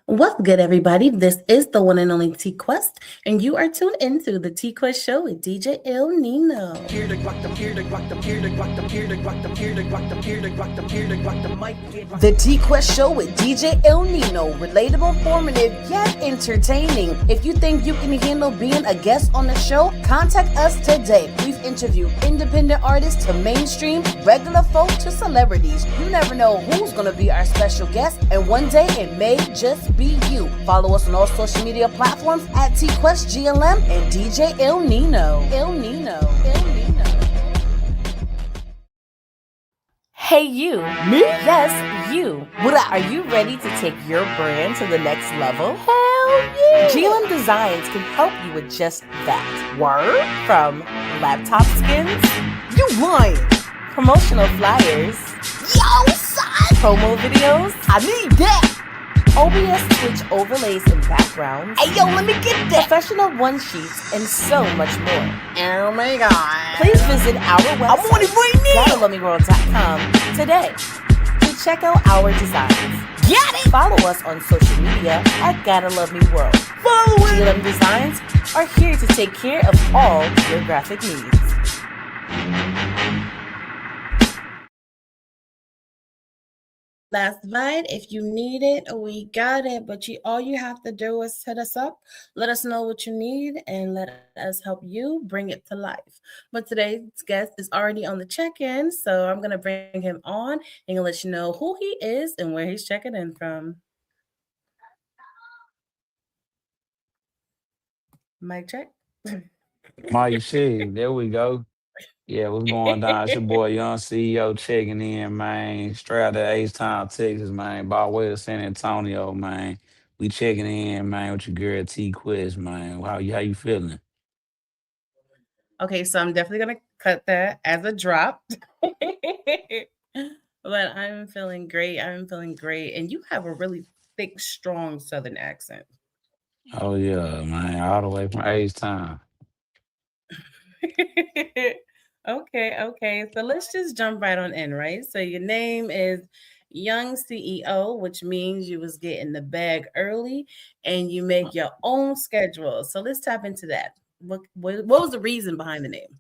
What's good, everybody? This is the one and only T-Quest, and you are tuned into the T-Quest show with DJ Il Nino. Here to rock them, here to rock them, here to rock them, here to rock them, here to rock them, here to rock them, here to rock them, mic. The T-Quest show with DJ Il Nino. Relatable, informative, yet entertaining. If you think you can handle being a guest on the show, contact us today. We've interviewed independent artists to mainstream, regular folk to celebrities. You never know who's going to be our special guest, and one day it may just be you. Follow us on all social media platforms at TQuestGLM and DJ Il Nino. Il Nino. Il Nino. Hey you. Me? Yes, you. What up? Are you ready to take your brand to the next level? Hell yeah! GLM Designs can help you with just that. Word? From laptop skins, You lying? promotional flyers, Yo, son! promo videos, I need that! OBS Twitch overlays and backgrounds, Hey, yo, let me get that! professional one sheets, and so much more. Oh my god! Please visit our I'm on it website, right now! GottaLoveMeWorld.com today to check out our designs. Got it! Follow us on social media at Gotta Love Me World. Follow it! GLM Designs are here to take care of all your graphic needs. Last bite. If you need it, we got it. But all you have to do is hit us up, let us know what you need, and let us help you bring it to life. But today's guest is already on the check-in, so I'm gonna bring him on and gonna let you know who he is and where he's checking in from. Mic check. My shit, there we go. Yeah, what's going down? It's your boy Young CEO checking in, man. Straight out of H-Town, Texas, man. By way of San Antonio, man. We checking in, man, with your girl T-Quest, man. How you feeling? Okay, so I'm definitely gonna cut that as a drop. But I'm feeling great. I'm feeling great. And you have a really thick, strong Southern accent. Oh yeah, man. All the way from H-Town. Okay, okay. So let's just jump right on in, right? So your name is Young CEO, which means you was getting the bag early and you make your own schedule. So let's tap into that. What was the reason behind the name?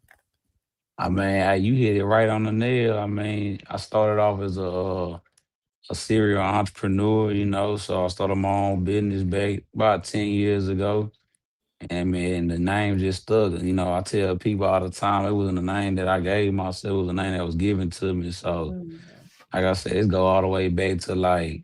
You hit it right on the nail. I started off as a serial entrepreneur, so I started my own business back about 10 years ago. And man, the name just stuck. I tell people all the time it wasn't a name that I gave myself, it was a name that was given to me. So, Mm, like I said, it go all the way back to like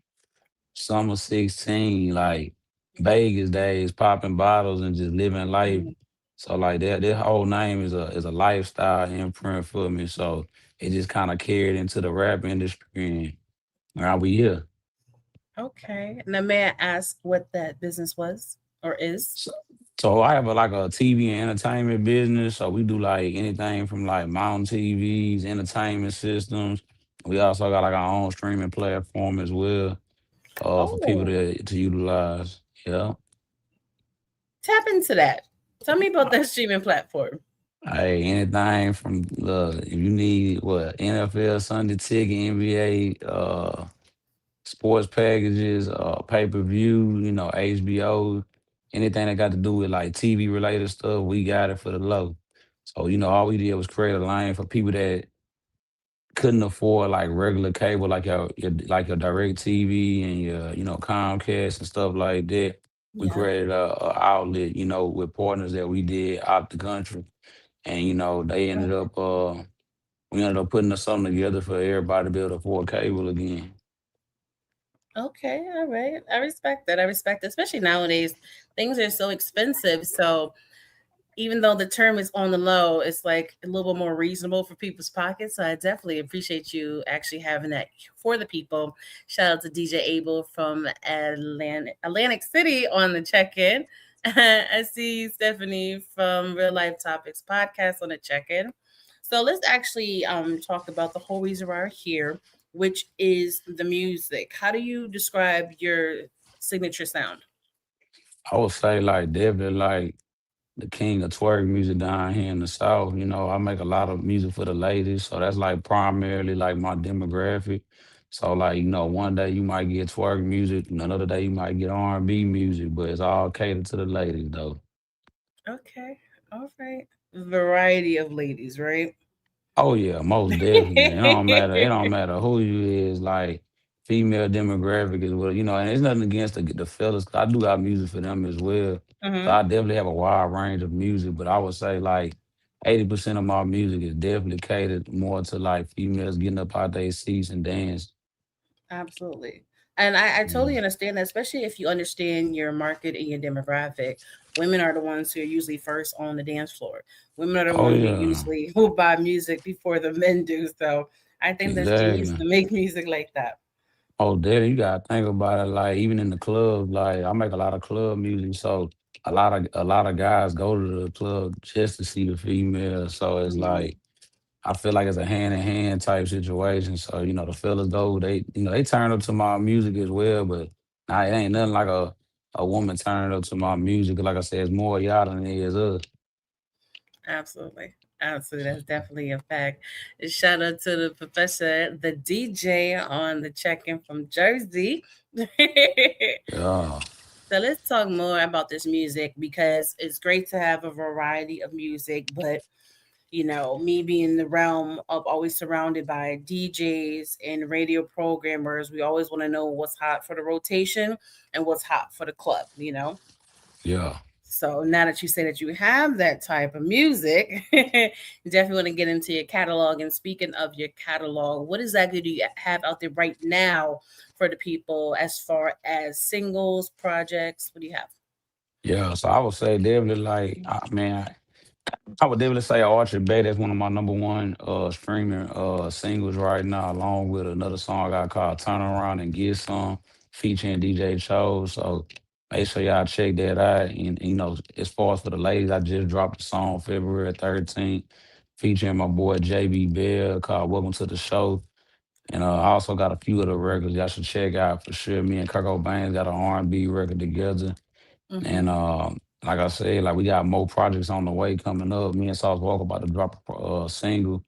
summer 16, like Vegas days, popping bottles and just living life. mm. So like that whole name is a lifestyle imprint for me. So it just kind of carried into the rap industry and now we here. Okay. Now, may I ask what that business was or is? So, so I have like a TV and entertainment business. So we do like anything from like mountain TVs, entertainment systems. We also got like our own streaming platform as well, for people Oh, to utilize. Yeah. tap into that. Tell me about that streaming platform. Hey, anything from if you need what NFL Sunday ticket, NBA, sports packages, pay per view, HBO, anything that got to do with like TV related stuff, we got it for the low. So all we did was create a line for people that couldn't afford like regular cable, like your direct TV and your Comcast and stuff like that. We Yeah. created a outlet, with partners that we did out the country, and they ended Okay. up we ended up putting something together for everybody to be able to afford cable again. Okay. All right. I respect that. I respect it. Especially nowadays, things are so expensive. So even though the term is on the low, it's like a little bit more reasonable for people's pockets. So I definitely appreciate you actually having that for the people. Shout out to DJ Abel from Atlantic City on the check-in. I see Stephanie from Real Life Topics podcast on the check-in. So let's actually talk about the whole reason why we're here, which is the music. How do you describe your signature sound? I would say like definitely like the king of twerk music down here in the South. I make a lot of music for the ladies, so that's like primarily like my demographic. So like, one day you might get twerk music, and another day you might get R&B music, but it's all catered to the ladies though. Okay. All right. Variety of ladies, right? Oh yeah, most definitely. It don't matter. It don't matter who you is. Like female demographic is well, and it's nothing against the fellas. 'Cause I do got music for them as well. So Hmm. I definitely have a wide range of music. But I would say like 80% of my music is definitely catered more to like females getting up out their seats and dance. Absolutely. And I totally Mm. understand that, especially if you understand your market and your demographic. Women are the ones who are usually first on the dance floor. Women are the Oh ones who yeah, usually will buy music before the men do. So I think that's genius exactly. to make music like that. Oh, daddy, you gotta think about it. Like even in the club, like I make a lot of club music, so a lot of guys go to the club just to see the females. So it's Hmm. like I feel like it's a hand in hand type situation. So the fellas go, they turn up to my music as well, but nah, it ain't nothing like a woman turning up to my music. Like I said, it's more y'all than it is us. Absolutely. Absolutely. That's definitely a fact. Shout out to the professor, the DJ on the check in from Jersey. Yeah, So let's talk more about this music because it's great to have a variety of music, but me being in the realm of always surrounded by DJs and radio programmers, we always want to know what's hot for the rotation and what's hot for the club. yeah. So now that you say that you have that type of music, you definitely want to get into your catalog. And speaking of your catalog, what exactly do you have out there right now for the people as far as singles, projects? What do you have? Yeah, so I would say definitely like, man, I would definitely say Archer Bay. That's one of my number one streaming singles right now, along with another song I called Turn Around and Get Some, featuring DJ Cho. So make sure y'all check that out. And as far as for the ladies, I just dropped a song February 13th, featuring my boy JB Bell called Welcome to the Show. And I also got a few other records y'all should check out for sure. Me and Kirk Cobain got an R&B record together. Hmm. And like I said, like we got more projects on the way coming up. Me and Sauce Walk about to drop a single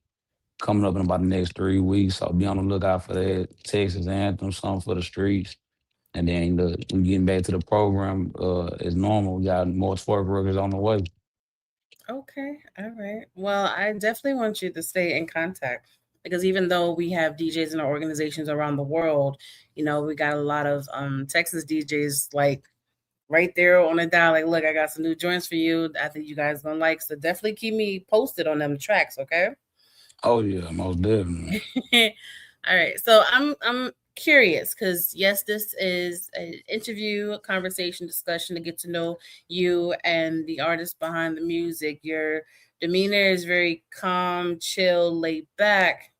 coming up in about the next 3 weeks. So be on the lookout for that. Texas Anthem, something for the streets. And then we getting back to the program as normal. We got more twerk records on the way. Okay, all right. Well, I definitely want you to stay in contact because even though we have DJs in our organizations around the world, we got a lot of Texas DJs like right there on the dial. Like, look, I got some new joints for you. I think you guys gonna like. So definitely keep me posted on them tracks, okay? Oh yeah, most definitely. All right. So I'm curious because yes, this is an interview, a conversation, discussion to get to know you and the artist behind the music. Your demeanor is very calm, chill, laid back.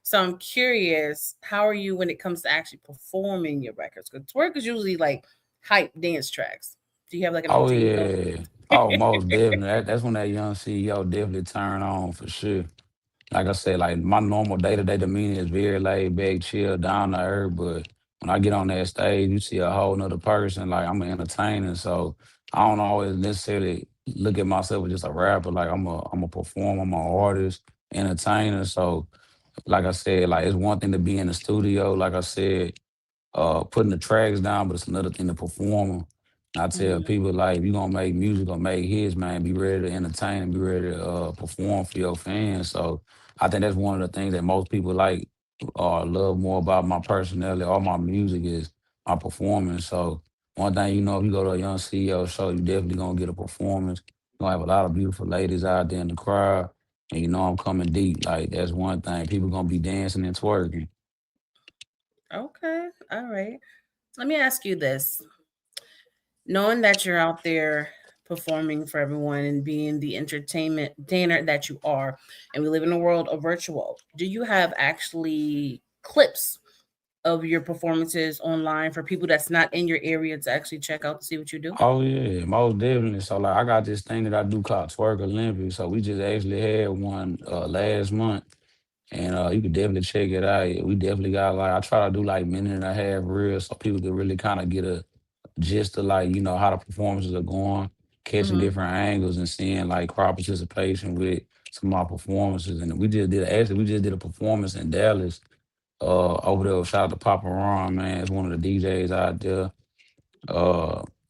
So I'm curious, how are you when it comes to actually performing your records? Because twerk is usually like hype dance tracks. Do you have like an Oh alter ego? yeah. Oh, most definitely. That's when that young CEO definitely turn on for sure. Like I said, like my normal day to day demeanor is very laid back, chill, down to earth. But when I get on that stage, you see a whole nother person. Like I'm an entertainer, so I don't always necessarily look at myself as just a rapper. Like I'm a performer, I'm an artist, entertainer. So like I said, like it's one thing to be in the studio. Like I said, putting the tracks down, but it's another thing to perform 'em. I tell Hmm. people like, if you gonna make music or make hits, man, be ready to entertain and be ready to perform for your fans. So I think that's one of the things that most people like or love more about my personality or my music is my performance. So one thing if you go to a young CEO show, you definitely gonna get a performance. You're gonna have a lot of beautiful ladies out there in the crowd, and I'm coming deep. Like that's one thing. People gonna be dancing and twerking. Okay. All right. Let me ask you this. Knowing that you're out there performing for everyone and being the entertainment entertainer that you are, and we live in a world of virtual, do you have actually clips of your performances online for people that's not in your area to actually check out to see what you do? Oh yeah, most definitely. So like I got this thing that I do called Twerk Olympics. So we just actually had one last month, and you could definitely check it out. Yeah, we definitely got like I try to do like minute and a half reels so people can really kind of get a gist of like how the performances are going, catching Hmm. different angles and seeing like crowd participation with some of my performances. And we just did a performance in Dallas Over there. Shout out to Papa Ron, man. It's one of the DJs out there.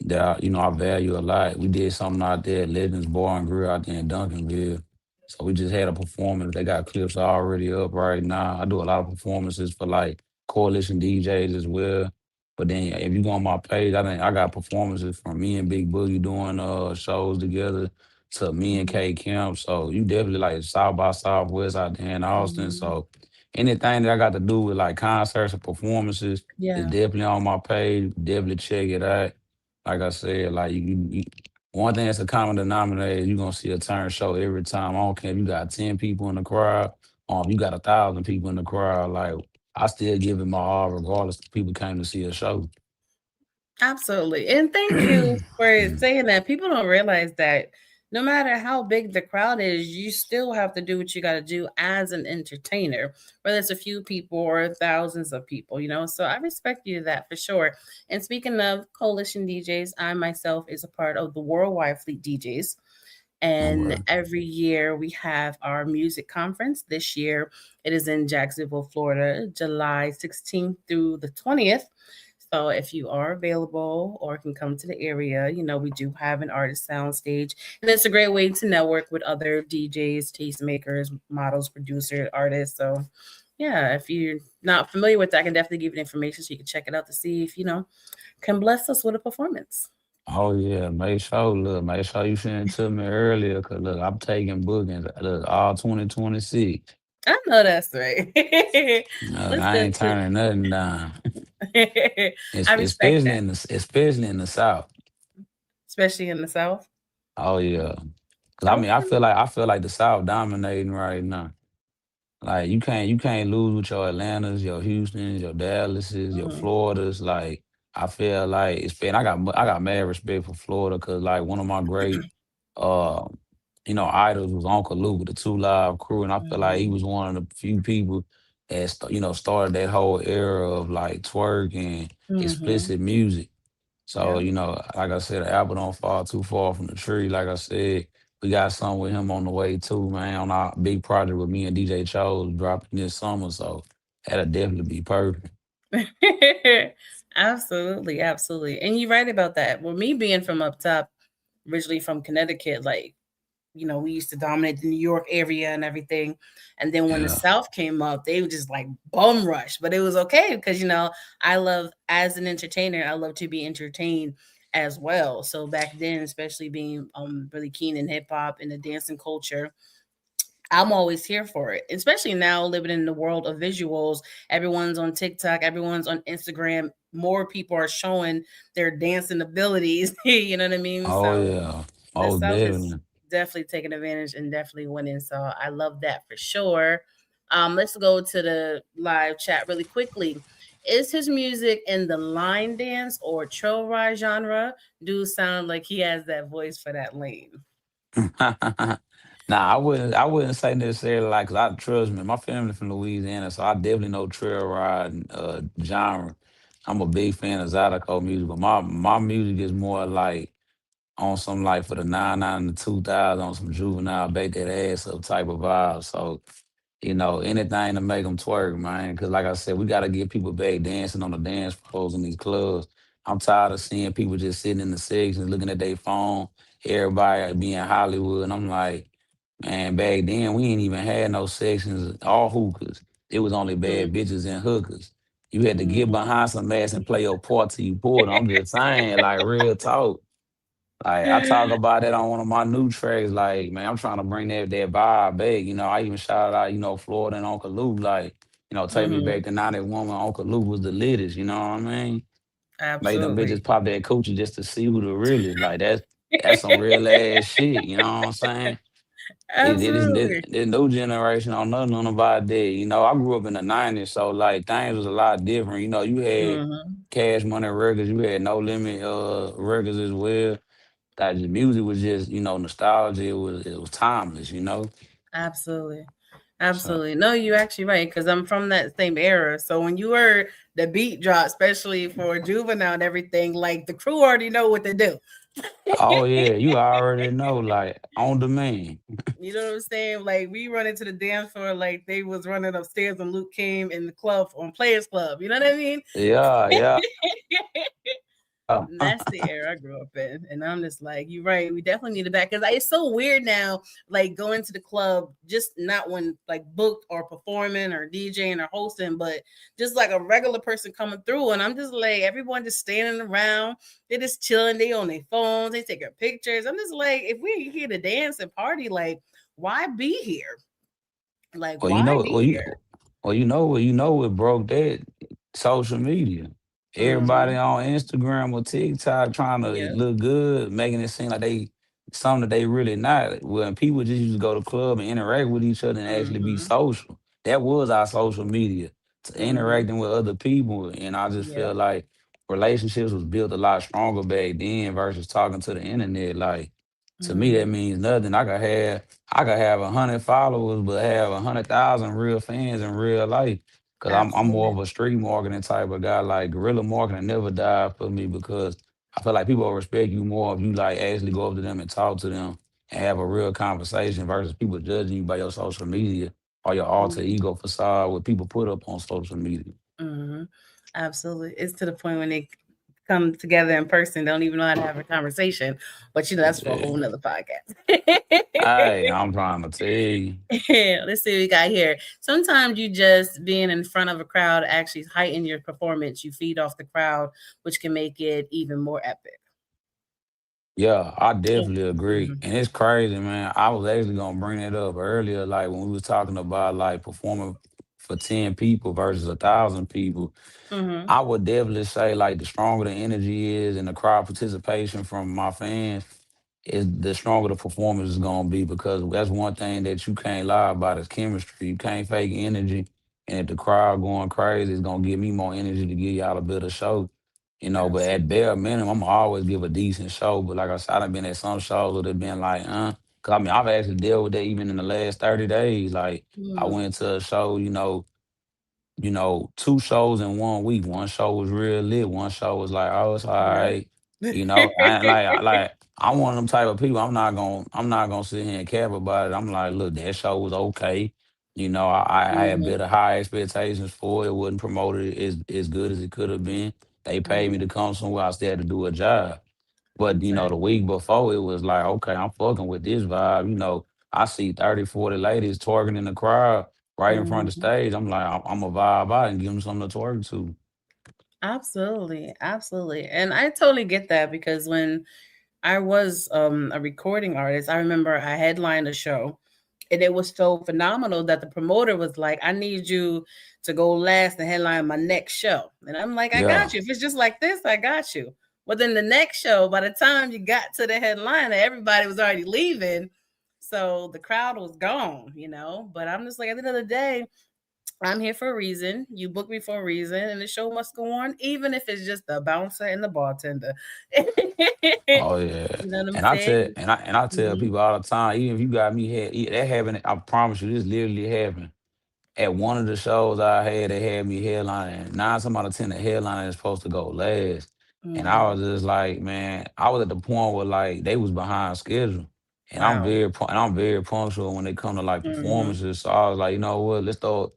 That I value a lot. We did something out there at Legends Bar and Grill out there in Duncanville. So we just had a performance. They got clips already up right now. I do a lot of performances for like coalition DJs as well. But then if you go on my page, I think I got performances from me and Big Boogie doing shows together to me and Mhm. K Camp. So you definitely like South by Southwest out there in Austin. Mhm. So anything that I got to do with like concerts or performances, it's Yeah, definitely on my page. Definitely check it out. Like I said, like one thing that's a common denominator, you're gonna see a turn show every time. I don't care if you got 10 people in the crowd, or if you got 1,000 people in the crowd. Like I still give it my all, regardless if people came to see a show. absolutely. And thank you for Mm. saying that. People don't realize that no matter how big the crowd is, you still have to do what you got to do as an entertainer, whether it's a few people or thousands of people, you know? So I respect you that for sure. And speaking of coalition DJs, I myself is a part of the Worldwide Fleet DJs. And Okay. every year we have our music conference. This year it is in Jacksonville, Florida, July 16th through the 20th. So if you are available or can come to the area, you know, we do have an artist sound stage. And it's a great way to network with other DJs, tastemakers, models, producers, artists. So yeah, if you're not familiar with that, I can definitely give you the information so you can check it out to see if, can bless us with a performance. Oh yeah, make sure you send it to me earlier, cause look, I'm taking bookings. Look, all 2026. I know that's right. I Listen ain't to turning nothing down. I respect Especially that, especially in the South. especially in the South. Oh yeah. Cause I mean, Okay. I feel like the South dominating right now. Like you can't lose with your Atlantas, your Houstons, your Dallases, your Mhm, Floridas. Like I feel like it's been. I got mad respect for Florida because like one of my great uh idols was Uncle Luke with the Two Live Crew, and I feel like he mhm, was one of the few people that started that whole era of like twerk and mhm. explicit music. So, Yeah. like I said, the apple don't fall too far from the tree. Like I said, we got something with him on the way too, man, on our big project with me and DJ Chose dropping this summer. So that'll definitely be perfect. Absolutely, absolutely. And you're right about that. Well, me being from up top, originally from Connecticut, like, we used to dominate the New York area and everything. And then when the Yeah. South came up, they were just like bum rush. But it was okay because, I love, as an entertainer, I love to be entertained as well. So back then, especially being really keen in hip hop and the dancing culture, I'm always here for it, especially now living in the world of visuals. Everyone's on TikTok, everyone's on Instagram. More people are showing their dancing abilities. You know what I mean? Oh So yeah. the Oh South is definitely. definitely taking advantage and definitely winning. So I love that for sure. Let's go to the live chat really quickly. Is his music in the line dance or trail ride genre? Do sound like he has that voice for that lane. Nah, I wouldn't say necessarily like, cause I trust me, my family from Louisiana, so I definitely know trail ride genre. I'm a big fan of Zydeco music, but my music is more like on some like for the 99 and the 2000 on some juvenile bake that ass up type of vibe. So, anything to make them twerk, man. Because like I said, we got to get people back dancing on the dance floors in these clubs. I'm tired of seeing people just sitting in the sections looking at their phone, everybody being Hollywood. And I'm like, man, back then we ain't even had no sections, all hookers. It was only bad Mm-hmm. bitches and hookers. You had to get Mm-hmm. behind some ass and play your part till you pulled. I'm just saying, like real talk. Like I talk about that on one of my new tracks. Like, man, I'm trying to bring that vibe back. I even shout out, Florida and Uncle Luke. Like, take me Mm-hmm. back to 91 when Uncle Luke was the latest, you know what I mean? Make them Absolutely. bitches pop that coochie just to see who the real is. Like that's some real ass shit, you know what I'm saying? Absolutely. This new generation on nothing on about that. I grew up in the 90s, so like things was a lot different. You had Mm-hmm. cash money records, you had no limit records as well. That the music was just, nostalgia. It was timeless. Absolutely. So Absolutely. No, you're actually right because I'm from that same era. So when you were the beat drop, especially for Juvenile and everything, like the crew already know what to do. Oh yeah, you already know, like on demand. You know what I'm saying? Like we run into the dance floor like they was running upstairs when Luke came in the club on Players Club. You know what I mean? Yeah, yeah. That's the era I grew up in. And I'm just like, you're right. We definitely need it back. Cause it's so weird now, like going to the club, just not when like booked or performing or DJing or hosting, but just like a regular person coming through. And I'm just like, everyone just standing around. They're just chilling. They on their phones. They taking pictures. I'm just like, if we're here to dance and party, like, why be here? Like, Well, you why know, be here? you know what broke that social media. Everybody Mm-hmm. on Instagram or TikTok trying to Yep. look good, making it seem like they something that they really not. When people just used to go to club and interact with each other and actually be Mm-hmm. social. That was our social media, to Mm-hmm. interacting with other people. And I just feel Yep. like relationships was built a lot stronger back then versus talking to the internet. Like to me, that Mm-hmm. means nothing. I could have 100 followers, but have 100,000 real fans in real life. Cause I'm more of Absolutely. a street marketing type of guy. Like guerrilla marketing never died for me because I feel like people will respect you more if you like actually go up to them and talk to them and have a real conversation versus people judging you by your social media or your alter Mm-hmm. ego facade what people put up on social media. Mm-hmm. Absolutely. It's to the point when they come together in person, they don't even know how to have a conversation. But that's for a Yeah. whole nother podcast. Hey, I'm trying to tell you. Let's see what we got here. Sometimes you just being in front of a crowd actually heighten your performance. You feed off the crowd, which can make it even more epic. Yeah, I definitely agree. Mm-hmm. And it's crazy, man. I was actually gonna bring it up earlier, like when we was talking about like performing for 10 people versus 1,000 people. Mm-hmm. I would definitely say like the stronger the energy is and the crowd participation from my fans is the stronger the performance is gonna be because that's one thing that you can't lie about is chemistry. You can't fake energy. And if the crowd going crazy, it's gonna give me more energy to give y'all a better show. But at Absolutely. bare minimum, I'm always give a decent show. But like I said, I've been at some shows that have been like, cause I mean I've actually dealt with that even in the last 30 days. Like I Mm-hmm. went to a show, two shows in 1 week. One show was real lit. One show was like, oh, it's all Yep. right. I ain't like I'm one of them type of people. I'm not gonna sit here and cap about it. I'm like, look, that show was okay. I had Mm-hmm. better high expectations for it. It wasn't promoted as good as it could have been. They paid me Mm-hmm. to come somewhere. I still had to do a job. But the Exactly. week before it was like, okay, I'm fucking with this vibe. I see 30, 40 ladies twerking in the crowd right in front of the Mm-hmm. stage. I'm like, I'm a vibe out and give them something to twerk to. Absolutely. Absolutely. And I totally get that because when I was a recording artist, I remember I headlined a show and it was so phenomenal that the promoter was like, I need you to go last and headline my next show. And I'm like, I got Yeah. you. If it's just like this, I got you. But then the next show, by the time you got to the headliner, everybody was already leaving. So the crowd was gone. But I'm just like, at the end of the day, I'm here for a reason. You booked me for a reason, and the show must go on, even if it's just the bouncer and the bartender. You Oh yeah. know what I'm And I tell saying? and I tell Hmm. people all the time, even if you got me here, that happened. I promise you, this literally happened. At one of the shows I had, they had me headlining. 9 times out of 10, the headliner is supposed to go last. And I Hmm. was just like, man, I was at the point where like they was behind schedule. And Wow. I'm very punctual when it come to like Hmm. performances. So I was like, you know what, let's throw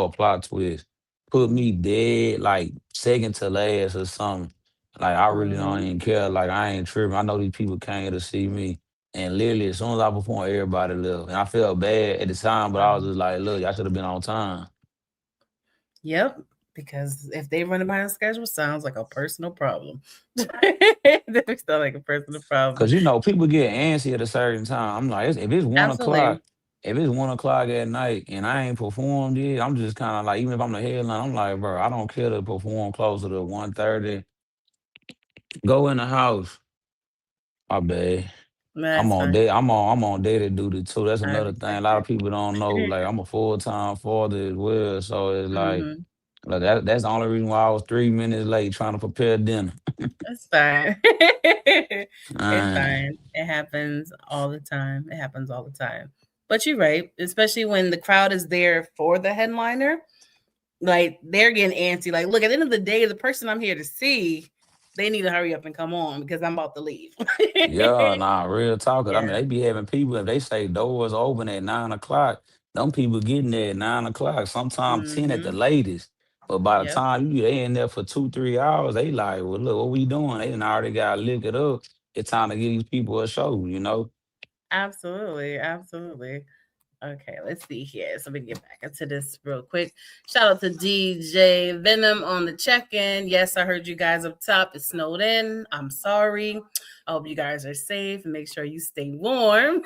a plot twist. Put me dead like second to last or something. Like I really don't Hmm. even care. Like I ain't tripping. I know these people came here to see me. And literally, as soon as I performed, everybody left. And I felt bad at the time, but I was Wow. just like, look, y'all should have been on time. Yep. Because if they run behind schedule, sounds like a personal problem. That sounds like a personal problem. Cause people get antsy at a certain time. I'm like, if it's 1 o'clock, Absolutely. if it's 1 o'clock at night and I ain't performed yet, I'm just kind of like, even if I'm the headline, I'm like, bro, I don't care to perform closer to 1:30. Go in the house. My bad. I'm That's on fine. day. I'm on data duty too. That's I another thing. A respect lot of it. people don't know. Like I'm a full time father as well. So it's Hmm. like that's the only reason why I was 3 minutes late trying to prepare dinner. It's fine. It's Man, fine. It happens all the time. It happens all the time. But you're right, especially when the crowd is there for the headliner. Like they're getting antsy. Like, look, at the end of the day, the person I'm here to see, they need to hurry up and come on because I'm about to leave. Yeah, nah, real talk. 'Cause I mean, Yeah. they be having people, if they say doors open at 9 o'clock, them people getting there at 9 o'clock, sometimes 10 at the Mm-hmm. latest. But by the Yep. time they in there for 2, 3 hours, they like, well, look, what we doing? They done already got lick it up. It's time to give these people a show, you know? Absolutely. Absolutely. Okay, let's see here. So we can get back into this real quick. Shout out to DJ Venom on the check-in. Yes, I heard you guys up top. It snowed in. I'm sorry. I hope you guys are safe and make sure you stay warm.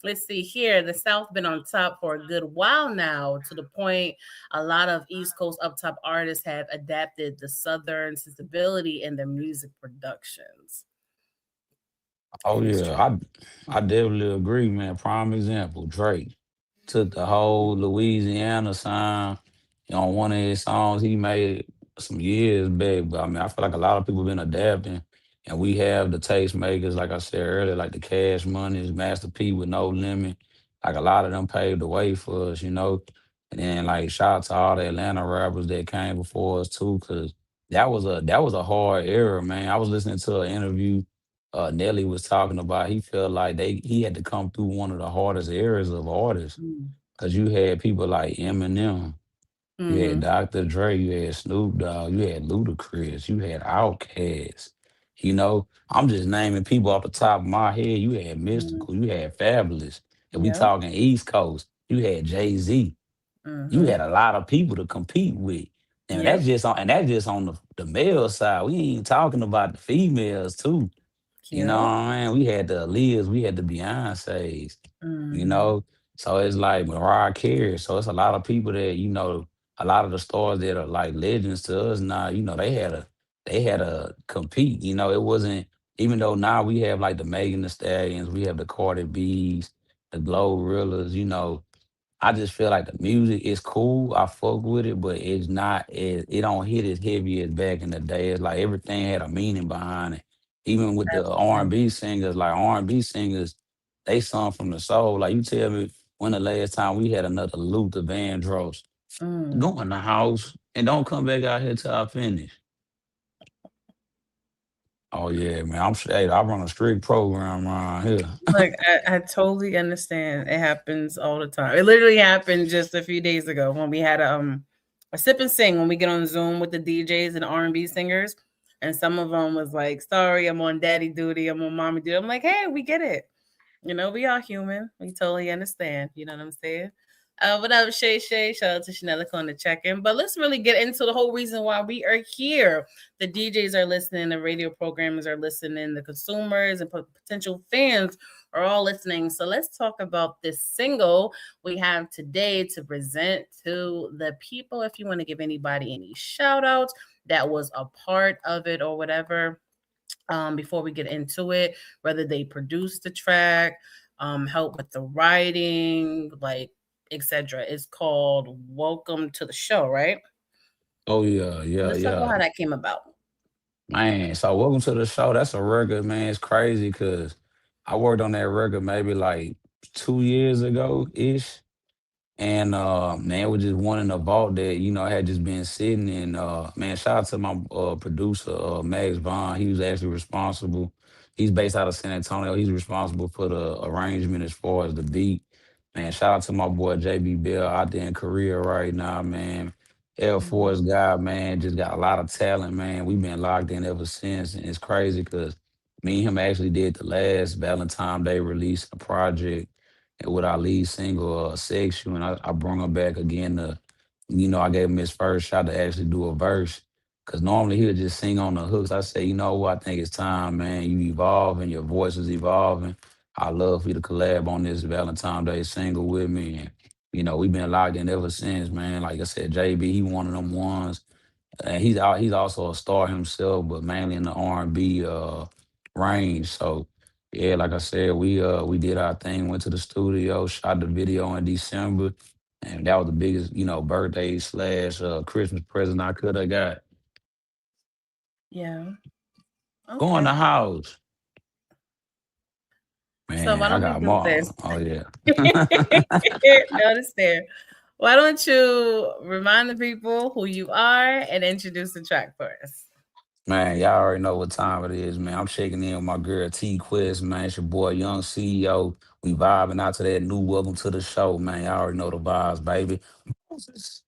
Let's see here. The South been on top for a good while now, to the point a lot of East Coast up top artists have adapted the Southern sensibility in their music productions. Oh, It is yeah, true. I definitely agree, man. Prime example, Drake took the whole Louisiana sound. On one of his songs he made some years back. But I mean, I feel like a lot of people been adapting, and we have the tastemakers, like I said earlier, like the Cash Money's, Master P with No Limit. Like a lot of them paved the way for us, you know. And then like shout out to all the Atlanta rappers that came before us too, cause that was a hard era, man. I was listening to an interview Nelly was talking about. He felt like he had to come through one of the hardest eras of artists, cause you had people like Eminem. You had Mm-hmm. Dr. Dre, you had Snoop Dogg, you had Ludacris, you had Outkast. You know, I'm just naming people off the top of my head. You had Mm-hmm. Mystical, you had Fabulous. If we Yep. talking East Coast, you had Jay-Z. You Mm-hmm. had a lot of people to compete with. And Yep. that's just on the male side. We ain't talking about the females too. You know what Yep. I mean? We had the Aaliyahs, we had the Beyoncés, you Mm-hmm. know? So it's like Mariah Carey. So it's a lot of people that, a lot of the stars that are like legends to us now, they had to compete. It wasn't, even though now we have like the Megan Thee Stallions, we have the Cardi B's, the Glorillaz. I just feel like the music is cool. I fuck with it, but it don't hit as heavy as back in the day. It's like everything had a meaning behind it. Even with the Absolutely. R&B singers, like R&B singers, they sung from the soul. Like you tell me when the last time we had another Luther Vandross. Mm. Go in the house and don't come back out here till I finish. Oh yeah, man. Hey, I run a strict program around here. Like I totally understand. It happens all the time. It literally happened just a few days ago when we had a sip and sing when we get on Zoom with the DJs and R&B singers, and some of them was like, "Sorry, I'm on daddy duty. I'm on mommy duty." I'm like, "Hey, we get it. We are human. We totally understand. You know what I'm saying?" What up, Shay Shay? Shout out to Chanelica on the check-in. But let's really get into the whole reason why we are here. The DJs are listening, the radio programmers are listening, the consumers and potential fans are all listening. So let's talk about this single we have today to present to the people. If you want to give anybody any shout outs that was a part of it or whatever, before we get into it, whether they produced the track, help with the writing, like etc. It's called Welcome to the Show, right? Oh yeah, yeah, Let's talk about yeah. how that came about. Man, so welcome to the show. That's a record, man. It's crazy because I worked on that record maybe like 2 years ago ish. And man, it was just one in the vault that, had just been sitting and man, shout out to my producer, Max Vaughn. He was actually responsible. He's based out of San Antonio. He's responsible for the arrangement as far as the beat. Man, shout out to my boy JB Bell out there in Korea right now, man. Air Mhm. Force guy, man, just got a lot of talent, man. We've been locked in ever since. And it's crazy because me and him actually did the last Valentine Day release of the project and with our lead single, Sexual. And I brought him back again I gave him his first shot to actually do a verse. Cause normally he'll just sing on the hooks. I say, you know what, I think it's time, man. You evolving, your voice is evolving. I love for you to collab on this Valentine Day single with me. And, we've been locked in ever since, man. Like I said, JB, he one of them ones. And he's also a star himself, but mainly in the R&B range. So yeah, like I said, we did our thing, went to the studio, shot the video in December, and that was the biggest, birthday slash Christmas present I could have got. Yeah. Go in Okay. the house. So Man, why I don't we got do more. this? Oh yeah. Notice there. Why don't you remind the people who you are and introduce the track for us? Man, y'all already know what time it is, man. I'm checking in with my girl T-Quest, man. It's your boy, Young CEO. We vibing out to that new welcome to the show, man. Y'all already know the vibes, baby. Moses.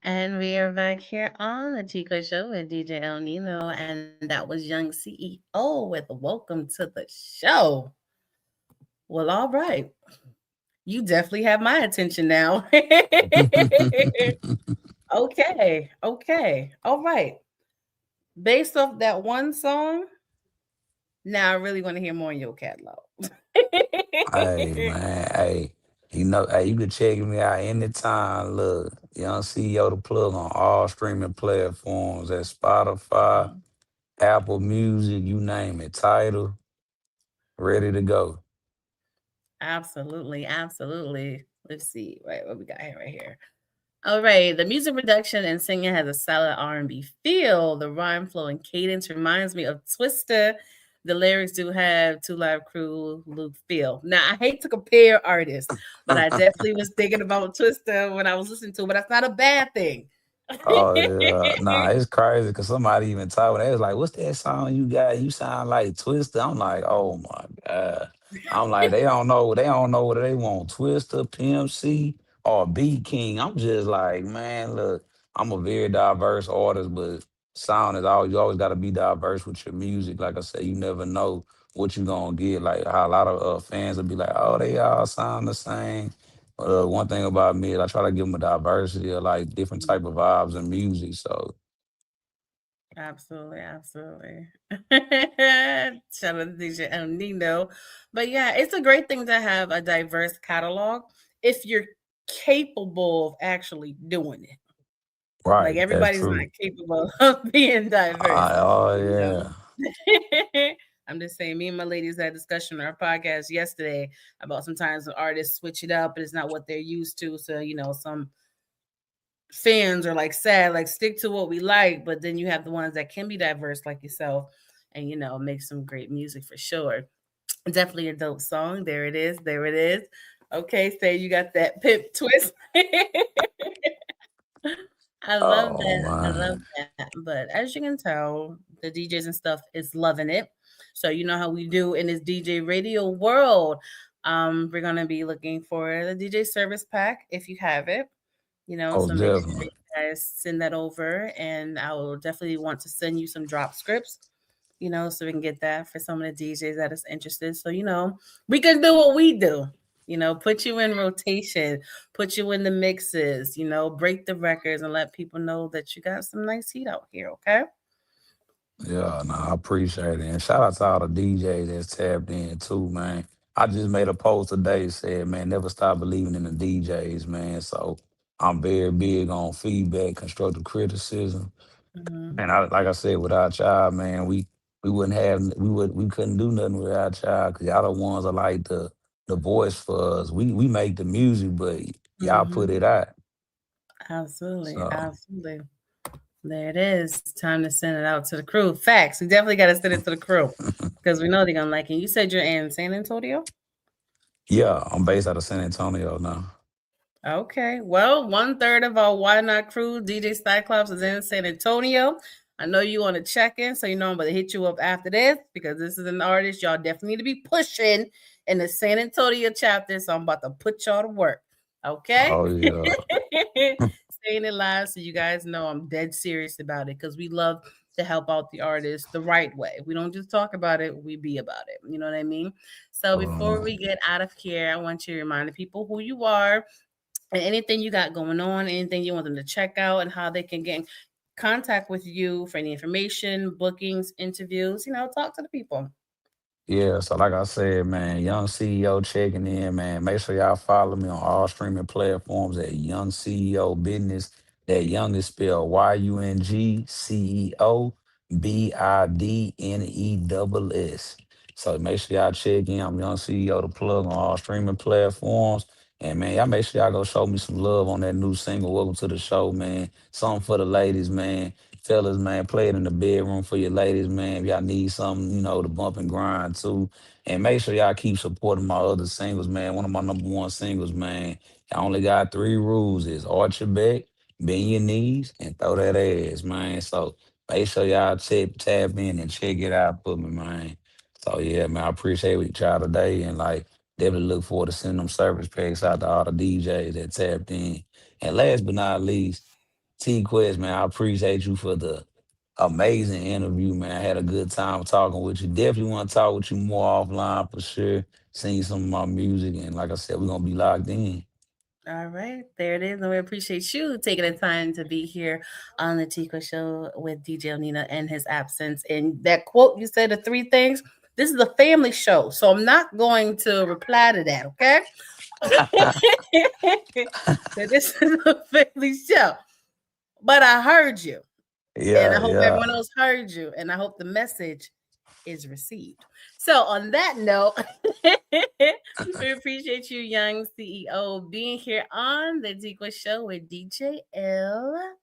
And we are back here on the Tico Show with DJ El Nino, and that was Young CEO with Welcome to the Show. Well, all right. You definitely have my attention now. Okay, okay, all right. Based off that one song, now I really want to hear more in your catalog. Hey, man. Hey, hey, you can check me out anytime. Look, Young CEO the plug on all streaming platforms at Spotify, Apple Music, you name it. Title, ready to go. Absolutely, absolutely. Let's see, right, what we got here, right here. All right, the music production and singing has a solid R&B feel. The rhyme flow and cadence reminds me of Twister. The lyrics do have Two Live Crew, Luke feel. Now, I hate to compare artists, but I definitely was thinking about Twister when I was listening to it, but that's not a bad thing. Oh yeah, nah, it's crazy because somebody even told me they was like, "What's that song you got? You sound like Twister." I'm like, "Oh my god!" I'm like, they don't know whether they want Twister, PMC, or B King. I'm just like, man, look, I'm a very diverse artist, but sound is always you always got to be diverse with your music. Like I said, you never know what you gonna get. Like how a lot of fans will be like, "Oh, they all sound the same." One thing about me is I try to give them a diversity of like different type of vibes and music. So Absolutely, absolutely. Shout out to DJ El Nino. But yeah, it's a great thing to have a diverse catalog if you're capable of actually doing it. Like right, that's everybody's not true. capable of being diverse, Oh you yeah. know. I'm just saying, me and my ladies had a discussion on our podcast yesterday about sometimes the artists switch it up, but it's not what they're used to. So, some fans are like sad, like stick to what we like, but then you have the ones that can be diverse, like yourself. and make some great music for sure. Definitely a dope song. There it is. There it is. Okay, say you got that pimp twist. I love Oh that. I love man. that. But as you can tell, the DJs and stuff is loving it. So you know how we do in this DJ radio world. We're gonna be looking for the DJ service pack if you have it. Oh, So make sure definitely. you guys send that over, and I will definitely want to send you some drop scripts. So we can get that for some of the DJs that is interested. So we can do what we do. Put you in rotation, put you in the mixes, break the records and let people know that you got some nice heat out here, okay? Yeah, no, I appreciate it. And shout out to all the DJs that's tapped in too, man. I just made a post today said, man, never stop believing in the DJs, man. So I'm very big on feedback, constructive criticism. Hmm. And like I said, without y'all, man, we couldn't do nothing without y'all because y'all the ones that like the voice for us. We make the music, but y'all put Hmm. it out. Absolutely. So Absolutely. There it is. Time to send it out to the crew. Facts. We definitely got to send it to the crew because we know they're going to like it. You said you're in San Antonio? yeah, I'm based out of San Antonio now. Okay. Well, one third of our Why Not crew, DJ Cyclops, is in San Antonio. I know you want to check in, so I'm going to hit you up after this because this is an artist y'all definitely need to be pushing in the San Antonio chapter. So I'm about to put y'all to work. Okay. Oh yeah. Saying it live so you guys know I'm dead serious about it because we love to help out the artist the right way. We don't just talk about it, we be about it. You know what I mean? So before we get out of here, I want you to remind the people who you are and anything you got going on, anything you want them to check out, and how they can get in contact with you for any information, bookings, interviews. Talk to the people. Yeah, so like I said, man, Young CEO checking in, man. Make sure y'all follow me on all streaming platforms at Young CEO Business. That Young is spelled YUNG CEO BIDNESS. So make sure y'all check in. I'm Young CEO, the plug on all streaming platforms. And man, y'all make sure y'all go show me some love on that new single. Welcome to the show, man. Something for the ladies, man. Fellas, man, play it in the bedroom for your ladies, man. If y'all need something, to bump and grind too. And make sure y'all keep supporting my other singles, man. One of my number one singles, man. I only got three rules: is arch your back, bend your knees, and throw that ass, man. So make sure y'all tap in and check it out for me, man. So yeah, man, I appreciate y'all today and like definitely look forward to sending them service packs out to all the DJs that tapped in. And last but not least, T-Quest, man, I appreciate you for the amazing interview, man. I had a good time talking with you. Definitely want to talk with you more offline for sure. Sing some of my music. And like I said, we're going to be locked in. All right, there it is. And we appreciate you taking the time to be here on the Tico Show with DJ Nina and his absence. And that quote you said, the three things, this is a family show. So I'm not going to reply to that, okay? So this is a family show. But I heard you. And I Yeah, hope yeah. everyone else heard you. And I hope the message is received. So on that note, we appreciate you, Young CEO, being here on the TQuest Show with DJ L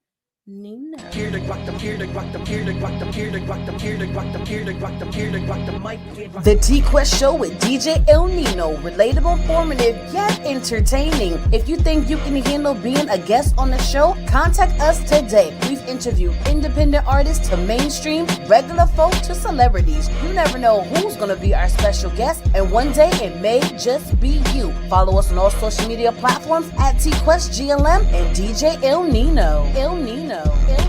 Nino. Here to rock them, here to rock them, here to rock them, here to rock them, here to rock them, here to rock them, here to rock the mic. The T-Quest Show with DJ ILL NINO. Relatable, informative, yet entertaining. If you think you can handle being a guest on the show, contact us today. We've interviewed independent artists to mainstream, regular folk to celebrities. You never know who's going to be our special guest, and one day it may just be you. Follow us on all social media platforms at TQuestGLM and DJ ILL NINO. ILL NINO.